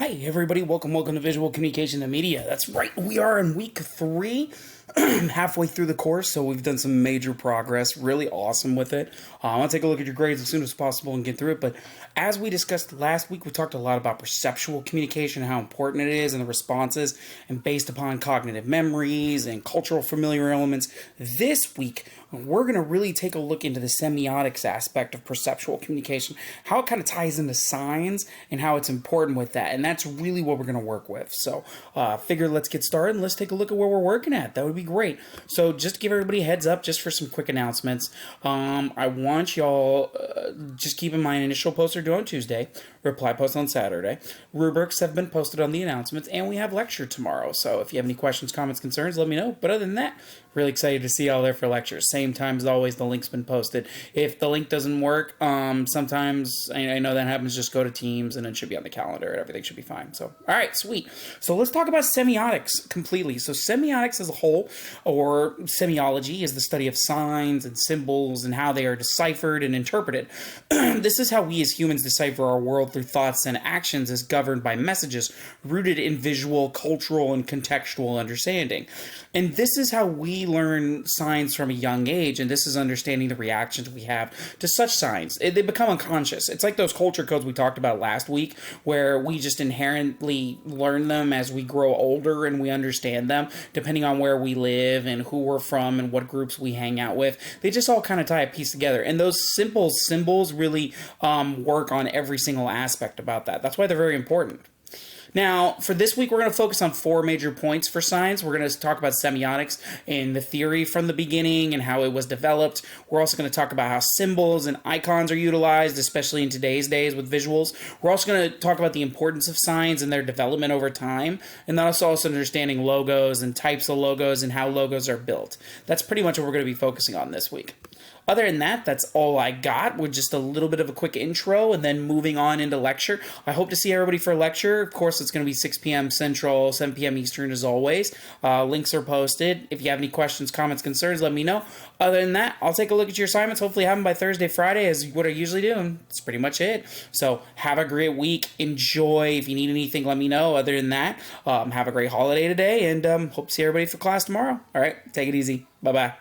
Hi, everybody. Welcome to Visual Communication and Media. That's right. We are in week 3, halfway through the course, so we've done some major progress. Really awesome with it. I want to take a look at your grades as soon as possible and get through it. But as we discussed last week, we talked a lot about perceptual communication, how important it is, and the responses, and based upon cognitive memories and cultural familiar elements. This week, we're going to really take a look into the semiotics aspect of perceptual communication, how it kind of ties into signs, and how it's important with that. And that's really what we're going to work with. So, figure let's get started and let's take a look at where we're working at. That would be great. So, just to give everybody a heads up, just for some quick announcements, I want y'all just keep in mind initial posts are due on Tuesday, reply posts on Saturday. Rubrics have been posted on the announcements, and we have lecture tomorrow. So, if you have any questions, comments, concerns, let me know. But other than that, really excited to see y'all there for lectures. Same time as always, the link's been posted. If the link doesn't work, sometimes I know that happens. Just go to Teams and it should be on the calendar and everything should be fine. So, all right, sweet. So let's talk about semiotics completely. So semiotics as a whole, or semiology, is the study of signs and symbols and how they are deciphered and interpreted. This is how we as humans decipher our world through thoughts and actions as governed by messages rooted in visual, cultural, and contextual understanding. And this is how we learn signs from a young age, and this is understanding the reactions we have to such signs. They become unconscious. It's like those culture codes we talked about last week, where we just inherently learn them as we grow older and we understand them, depending on where we live and who we're from and what groups we hang out with. They just all kind of tie a piece together. And those simple symbols really work on every single aspect about that. That's why they're very important. Now, for this week, we're going to focus on 4 major points for signs. We're going to talk about semiotics and the theory from the beginning and how it was developed. We're also going to talk about how symbols and icons are utilized, especially in today's days with visuals. We're also going to talk about the importance of signs and their development over time, and also understanding logos and types of logos and how logos are built. That's pretty much what we're going to be focusing on this week. Other than that, that's all I got with just a little bit of a quick intro and then moving on into lecture. I hope to see everybody for lecture. Of course, it's going to be 6 p.m. Central, 7 p.m. Eastern as always. Links are posted. If you have any questions, comments, concerns, let me know. Other than that, I'll take a look at your assignments. Hopefully have them by Thursday, Friday, as what I usually do. And that's pretty much it. So have a great week. Enjoy. If you need anything, let me know. Other than that, have a great holiday today and hope to see everybody for class tomorrow. All right, take it easy. Bye-bye.